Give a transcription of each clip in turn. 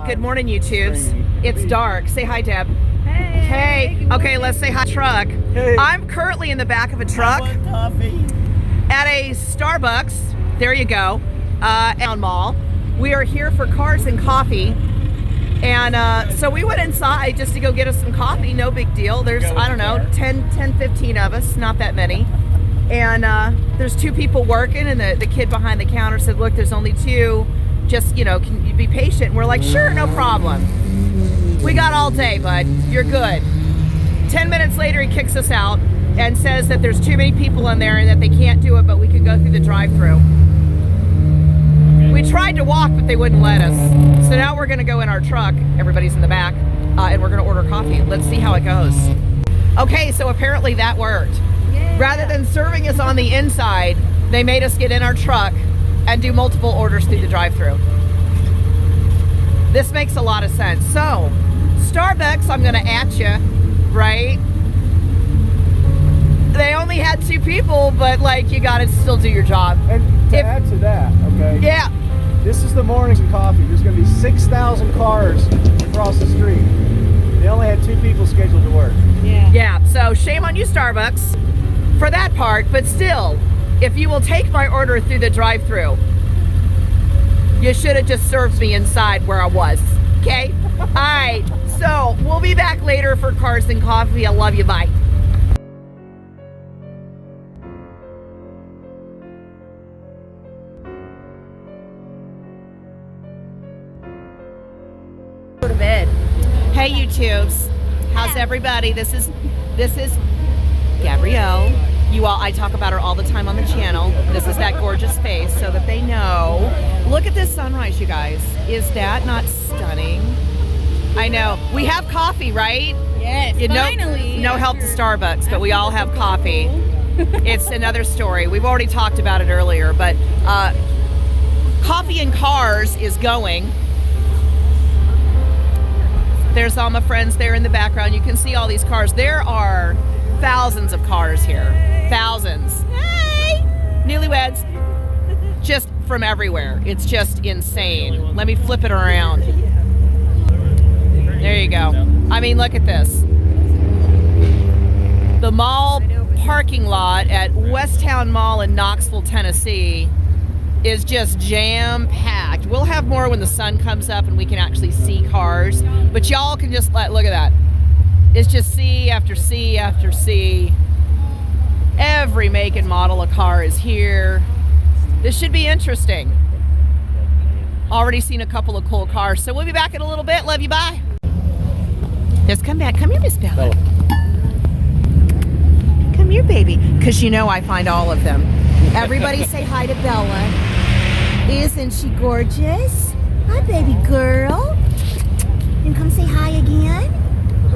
Good morning, YouTubes. It's dark. Say hi, Deb. Hey. Okay, let's say hi, truck. Hey. I'm currently in the back of a truck at a Starbucks. There you go. Town Mall. We are here for cars and coffee. And so we went inside just to go get us some coffee. No big deal. There's, I don't know, 10, 15 of us. Not that many. And there's two people working, and the kid behind the counter said, look, there's only two. Just, you know, can you be patient? And we're like, sure, no problem. We got all day, bud. You're good. 10 minutes later, he kicks us out and says that there's too many people in there and that they can't do it, but we can go through the drive-thru. We tried to walk, but they wouldn't let us. So now we're going to go in our truck. Everybody's in the back, and we're going to order coffee. Let's see how it goes. Okay, so apparently that worked. Yeah. Rather than serving us on the inside, they made us get in our truck and do multiple orders through the drive-thru. This makes a lot of sense. So, Starbucks, I'm gonna at you, right? They only had two people, but like, you gotta still do your job. And to add to that, okay? Yeah. This is the morning coffee. There's gonna be 6,000 cars across the street. They only had two people scheduled to work. Yeah. Yeah, so shame on you, Starbucks, for that part, but still, if you will take my order through the drive-thru, you should have just served me inside where I was, okay? All right, so we'll be back later for cars and coffee. I love you, bye. Go to bed. Hey, YouTubes, how's everybody? This is Gabrielle. You all, I talk about her all the time on the channel. This is that gorgeous face so that they know. Look at this sunrise, you guys. Is that not stunning? I know. We have coffee, right? Yes, finally. No help to Starbucks, but we all have coffee. It's another story. We've already talked about it earlier, but Coffee and Cars is going. There's all my friends there in the background. You can see all these cars. There are thousands of cars here. Thousands. Hey! Newlyweds. Just from everywhere. It's just insane. Let me flip it around. There you go. I mean, look at this. The mall parking lot at Westtown Mall in Knoxville, Tennessee is just jam-packed. We'll have more when the sun comes up and we can actually see cars. But y'all can just look at that. It's just C after C after C. Every make and model of car is here. This should be interesting. Already seen a couple of cool cars. So we'll be back in a little bit. Love you, bye. Just come back. Come here, Miss Bella. Come here, baby. Because you know I find all of them. Everybody say hi to Bella. Isn't she gorgeous? Hi, baby girl. And come say hi again.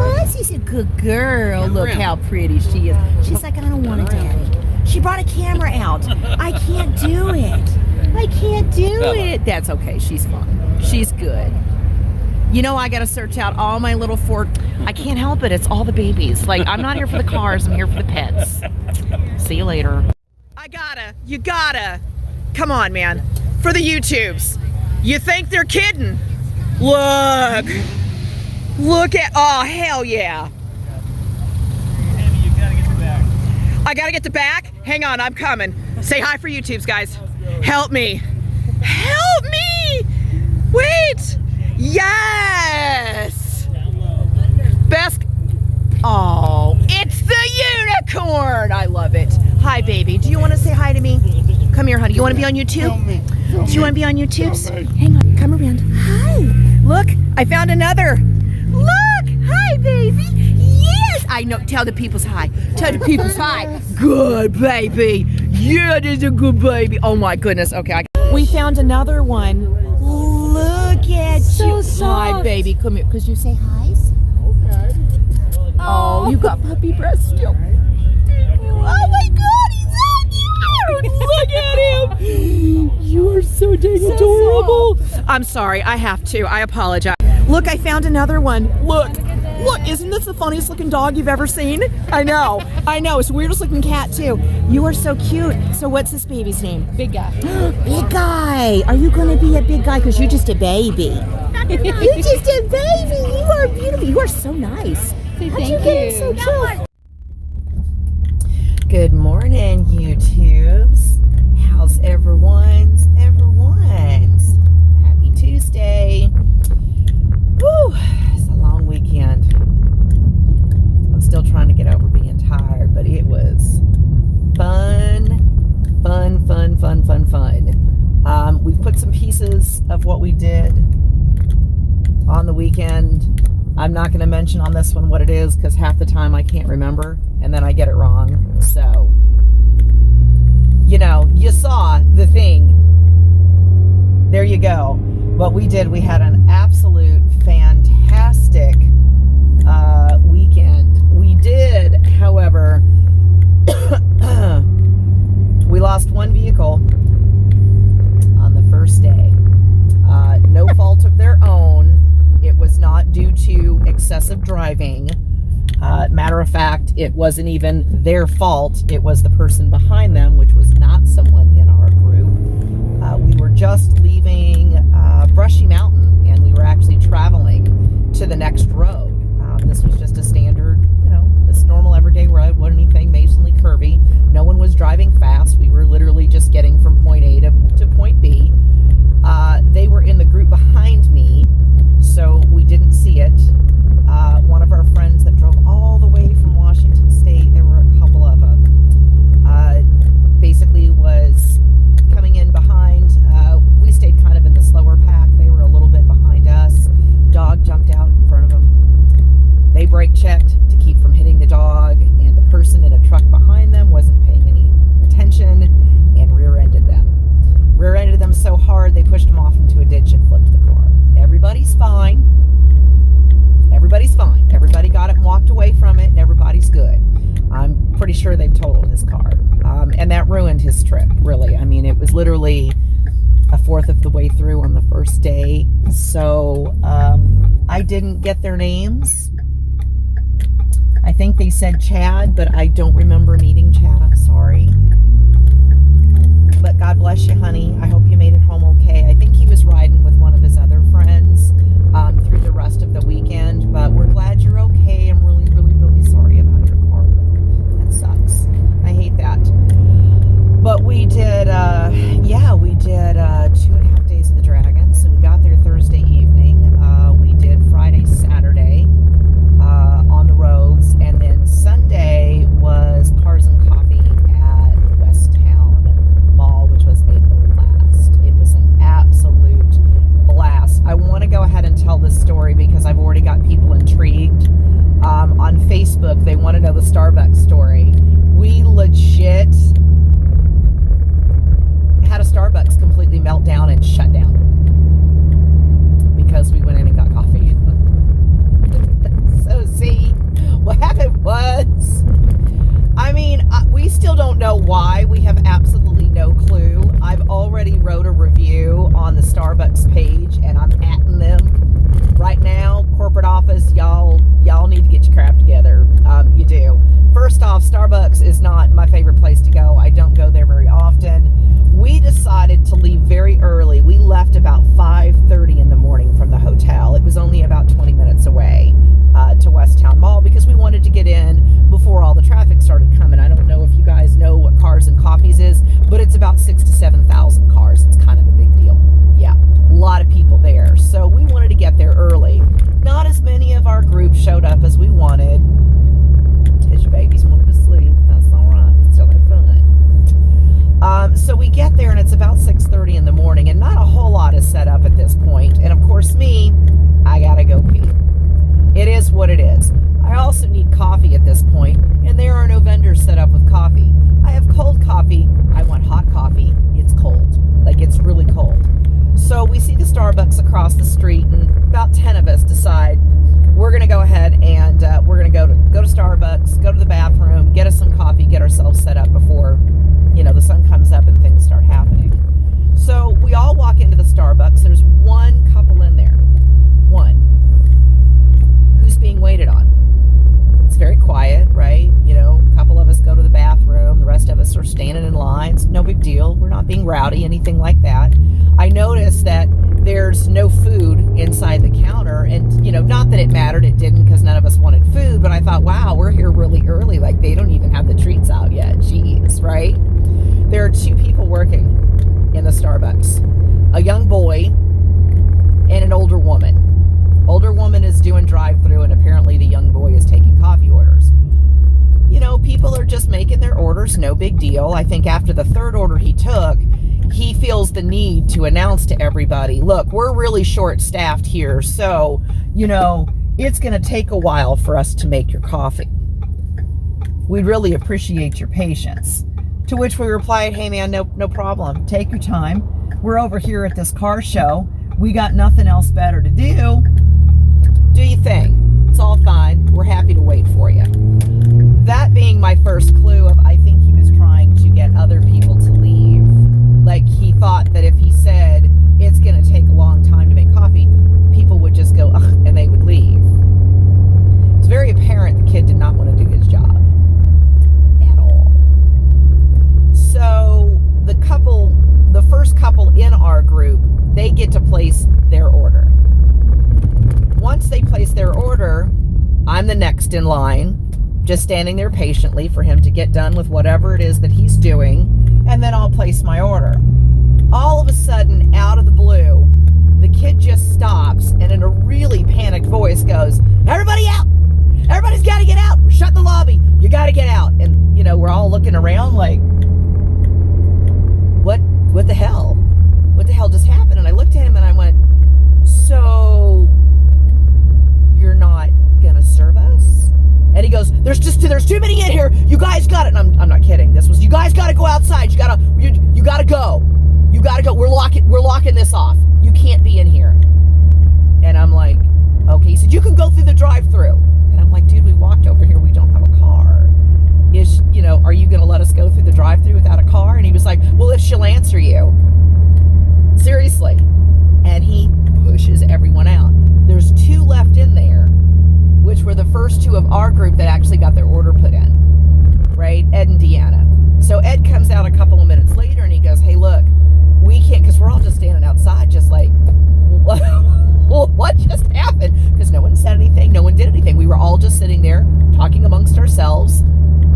Oh, she's a good girl. Look how pretty she is. She's like, I don't want a daddy. She brought a camera out. I can't do it. I can't do it. That's okay. She's fine. She's good. You know, I got to search out all my little Ford. I can't help it. It's all the babies. Like, I'm not here for the cars. I'm here for the pets. See you later. You gotta. Come on, man. For the YouTubes. You think they're kidding? Look. Look at, oh, hell yeah. You gotta get the back. I gotta get the back? Hang on, I'm coming. Say hi for YouTubes, guys. Help me. Help me! Wait! Yes! Best, oh, it's the unicorn! I love it. Hi, baby. Do you want to say hi to me? Come here, honey. You want to be on YouTube? Do you want to be on YouTubes? Hang on, come around. Hi. Look, I found another. Look! Hi, baby! Yes! I know. Tell the people's hi. Tell the people's hi. Good baby. Yeah, this is a good baby. Oh my goodness. Okay, we found another one. Look at you. Hi, baby. Come here. Could you say hi? Okay. Oh, you got puppy breath still. Oh my God, he's so cute! Look at him. You are so dang adorable. I'm sorry. I have to. I apologize. Look, I found another one. Look, isn't this the funniest looking dog you've ever seen? I know. It's the weirdest looking cat too. You are so cute. So what's this baby's name? Big guy. Big guy. Are you going to be a big guy? Because you're just a baby. You're just a baby. You are beautiful. You are so nice. How'd you get in so cute? Good morning, YouTubes. How's everyone's? Happy Tuesday. Woo, it's a long weekend. I'm still trying to get over being tired, but it was fun. We've put some pieces of what we did on the weekend. I'm not going to mention on this one what it is because half the time I can't remember and then I get it wrong. So, you saw the thing. There you go. What we did, we had an absolute fantastic weekend. We did, however, we lost one vehicle on the first day. No fault of their own. It was not due to excessive driving. Matter of fact, it wasn't even their fault. It was the person behind them, which was not someone in our group. We were just leaving Brushy Mountain, and we were actually traveling to the next road. This was just a standard, this normal everyday road. Wasn't anything majorly curvy. No one was driving fast. We were literally just getting from point A to point B. They were in the group behind me, so we didn't see it. One of our friends that drove all the way from Washington State, there were a couple of them, basically was coming in behind. We stayed kind of in the slower pack. They were a little bit behind us. Dog jumped out in front of them. They brake checked to keep from hitting the dog, and the person in a truck behind them wasn't paying any attention and rear-ended them. Rear-ended them so hard they pushed them off into a ditch and flipped the car. Everybody's fine. Everybody got it and walked away from it, and everybody's good. I'm pretty sure they've totaled his car. And that ruined his trip, really. I mean, it was literally a fourth of the way through on the first day. So I didn't get their names. I think they said Chad, but I don't remember meeting Chad. I'm sorry. But God bless you, honey. I hope you made it home okay. I think he was riding with one of his other friends through the rest of the weekend. But we're glad you're okay. I'm really sorry about your car. That sucks. I hate that. But we did, we did 2.5 days of the Dragon. So we got there Thursday evening. We did Friday, Saturday on the roads. And then Sunday was Cars and Coffee at Westtown Mall, which was a blast. It was an absolute blast. I want to go ahead and tell this story because I've already got people intrigued. On Facebook, they want to know the Starbucks story. We legit had a Starbucks completely melt down and shut down because we went in and got coffee. So see, what happened was, we still don't know why. We have absolutely no clue. I've already wrote a review on the Starbucks page, and I'm atting them right now. Corporate office, y'all need to get your crap together. You do. First off, Starbucks is not my favorite place to go. I don't go there very often. We decided to leave very early. We left about 5:30 in the morning from the hotel. It was only about 20 minutes away to Westtown Mall because we wanted to get in before all the traffic started coming. I don't know if you guys know what Cars and Coffees is, but it's about 6,000 to 7,000 cars. It's kind of a big deal. Yeah, a lot of people there. So we wanted to get there early. Not as many of our group showed up as we wanted because your babies wanted to sleep. That's all right. We still had fun. So we get there and it's about 6:30 in the morning and not a whole lot is set up at this point. And of course I gotta go pee. It is what it is. I also need coffee at this point, and there are no vendors set up with coffee. I have cold coffee. I want hot coffee. It's cold. It's really cold. So we see the Starbucks across the street, and about 10 of us decide we're going to go ahead and we're going to go to Starbucks, go to the bathroom, get us some coffee, get ourselves set up before, the sun comes up and things start happening. So we all walk into the Starbucks. There's one couple in there. One. Who's being waited on. It's very quiet, right? A couple of us go to the bathroom. The rest of us are standing in lines. No big deal. We're not being rowdy, anything like that. I noticed that there's no food inside the counter. And, you know, not that it mattered, it didn't, because none of us wanted food, but I thought, wow, we're here really early. Like, they don't even have the treats out yet. Jeez, right? There are 2 people working in the Starbucks, a young boy and an older woman. Older woman is doing drive-through, and apparently the young boy is taking coffee orders. You know, people are just making their orders, no big deal. I think after the 3rd order he took, he feels the need to announce to everybody, look, we're really short-staffed here, so, you know, it's going to take a while for us to make your coffee. We'd really appreciate your patience. To which we replied, hey, man, no problem. Take your time. We're over here at this car show. We got nothing else better to do. Do your thing. It's all fine. We're happy to wait for you. That being my first clue of, I think he was trying to get other people to leave. Like, he thought that if he said, it's going to take a long time to make coffee, people would just go, ugh, and they would leave. It's very apparent the kid did not want to do his job at all. So the first couple in our group, they get to place their order. Once they place their order, I'm the next in line, just standing there patiently for him to get done with whatever it is that he's doing, and then I'll place my order. All of a sudden, out of the blue, the kid just stops and in a really panicked voice goes, everybody out! Everybody's got to get out! We're shutting the lobby! You got to get out! And, you know, we're all looking around like, what the hell? What the hell just happened? And I looked at him and I went, so you're not gonna serve us? And he goes, there's too many in here. You guys got it. And I'm not kidding. This was, you guys got to go outside. You gotta go. You gotta go. We're locking this off. You can't be in here. And I'm like, okay. He said, you can go through the drive-through. And I'm like, dude, we walked over here. We don't have a car. Are you gonna let us go through the drive-through without a car? And he was like, well, if she'll answer you. Seriously. And he pushes everyone out. There's 2 left in there, which were the first 2 of our group that actually got their order put in, right? Ed and Deanna. So Ed comes out a couple of minutes later and he goes, hey, look, we can't, because we're all just standing outside just like, what just happened? Because no one said anything, no one did anything. We were all just sitting there talking amongst ourselves,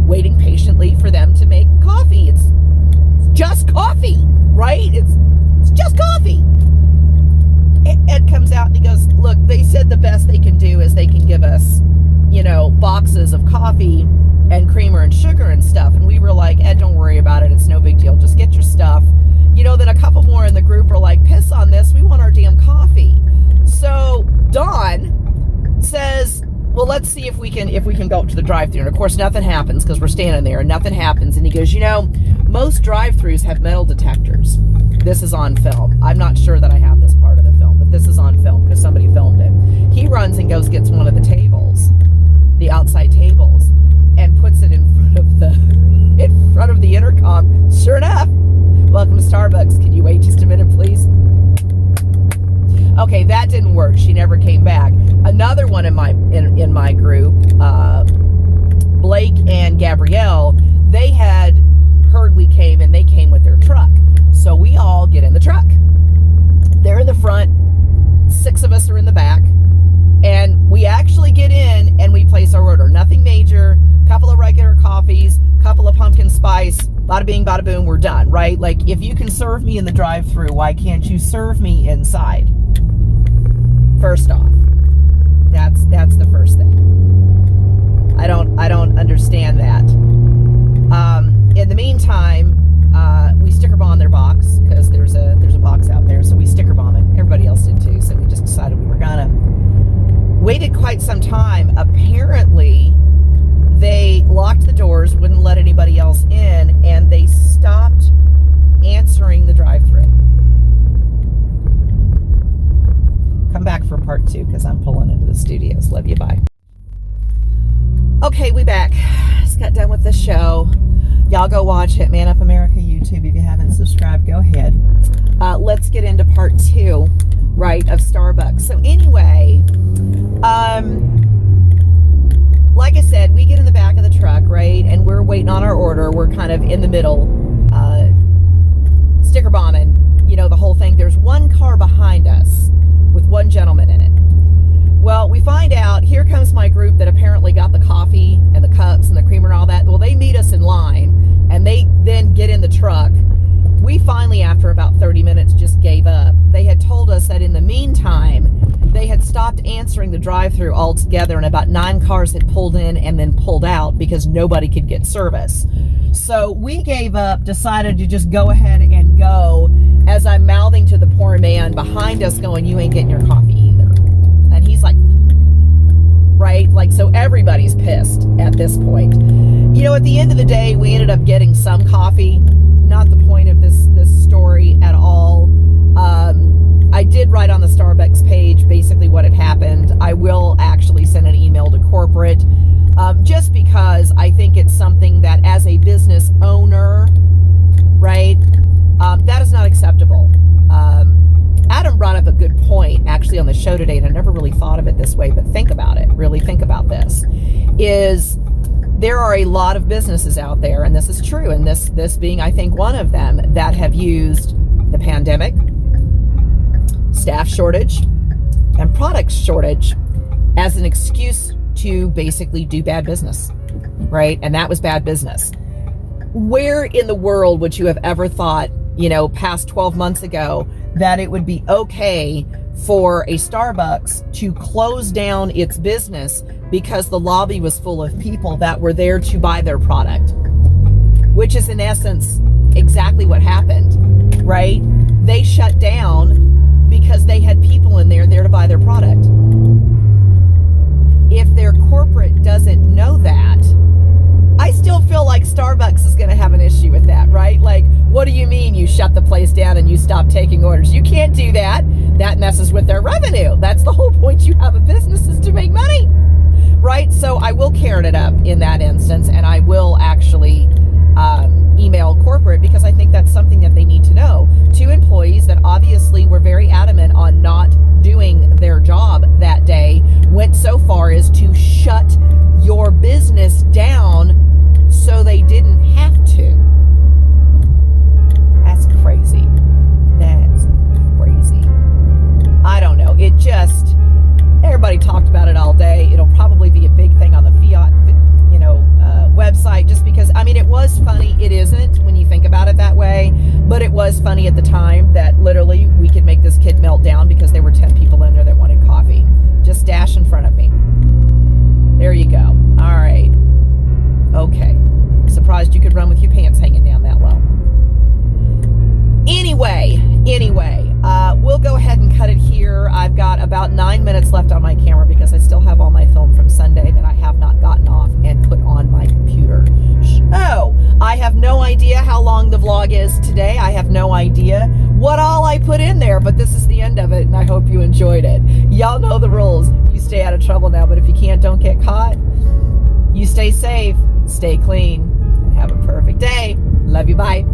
waiting patiently for them to make coffee. It's just coffee, right? It's just coffee. Ed comes out and he goes, look, they said the best they can do is they can give us, boxes of coffee and creamer and sugar and stuff. And we were like, Ed, don't worry about it. It's no big deal. Just get your stuff. Then a couple more in the group are like, piss on this. We want our damn coffee. So Dawn says, well, let's see if we can go up to the drive-thru. And of course, nothing happens because we're standing there and nothing happens. And he goes, most drive-thrus have metal detectors. This is on film. I'm not sure that I have this part of the film, but this is on film because somebody filmed it. He runs and gets one of the tables, the outside tables, and puts it in front of the intercom. Sure enough, welcome to Starbucks. Can you wait just a minute, please? Okay, that didn't work. She never came back. Another one in my group, Blake and Gabrielle, they had heard we came and they came with their truck. So we all get in the truck. They're in the front, 6 of us are in the back, and we actually get in and we place our order. Nothing major, couple of regular coffees, couple of pumpkin spice, bada bing, bada boom, we're done, right? Like, if you can serve me in the drive-thru, why can't you serve me inside? First off, that's the first thing. I don't understand that. In the meantime, we sticker bomb their box because there's a box out there, so we sticker bomb it. Everybody else did too, so we just decided we were gonna. Waited quite some time. Apparently, they locked the doors, wouldn't let anybody else in, and they stopped answering the drive-thru. Come back for part 2 because I'm pulling into the studios. Love you, bye. Okay, we back. Just got done with the show. Y'all go watch it, Man Up America YouTube. If you haven't subscribed, go ahead. Let's get into part 2, right, of Starbucks. So anyway, like I said, we get in the back of the truck, right, and we're waiting on our order. We're kind of in the middle, sticker bombing, the whole thing. There's one car behind us gentlemen in it. Well, we find out, here comes my group that apparently got the coffee and the cups and the creamer and all that. Well, they meet us in line, and they then get in the truck. We finally, after about 30 minutes, just gave up. They had told us that in the meantime, they had stopped answering the drive-thru altogether, and about 9 cars had pulled in and then pulled out because nobody could get service. So we gave up, decided to just go ahead and go, as I'm mouthing to the poor man behind us going, you ain't getting your coffee either. And he's like, right? Like, so everybody's pissed at this point. You know, at the end of the day, we ended up getting some coffee. Not the point of this story at all. I did write on the Starbucks page basically what had happened. I will actually send an email to corporate, just because I think it's something that as a business owner, right, that is not acceptable. Adam brought up a good point actually on the show today, and I never really thought of it this way, but think about it, really think about this, is there are a lot of businesses out there, and this is true, and this being, I think, one of them, that have used the pandemic, staff shortage, and product shortage as an excuse to basically do bad business, right? And that was bad business. Where in the world would you have ever thought, you know, past 12 months ago, that it would be okay for a Starbucks to close down its business because the lobby was full of people that were there to buy their product, which is in essence exactly what happened, right? They shut down because they had people in there to buy their product. If their corporate doesn't know that, I still feel like Starbucks is going to have an issue with that, right? Like, what do you mean you shut the place down and you stop taking orders? You can't do that. That messes with their revenue. That's the whole point you have a business, is to make money, right? So I will carrot it up in that instance, and I will actually email corporate, because I think that's something that they need to know. 2 employees that obviously were very adamant on not doing their job that day went so far as to shut your business down so they didn't have to. That's crazy. That's crazy. I don't know. It just, everybody talked about it all day. It'll probably be a big thing on the Fiat, website, just because, I mean, it was funny. It isn't when you think about it that way, but it was funny at the time that literally we could make this kid melt down because there were 10 people in there that wanted coffee. Just dash in front of me. There you go. All right. Okay. Surprised you could run with your pants hanging down that low. Anyway, we'll go ahead and cut it here. I've got about 9 minutes left on my camera because I still have all my film from Sunday that I have not gotten off and put on my computer. So, I have no idea how long the vlog is today. I have no idea what all I put in there, but this is the end of it, and I hope you enjoyed it. Y'all know the rules. You stay out of trouble now, but if you can't, don't get caught. You stay safe, stay clean, and have a perfect day. Love you, bye.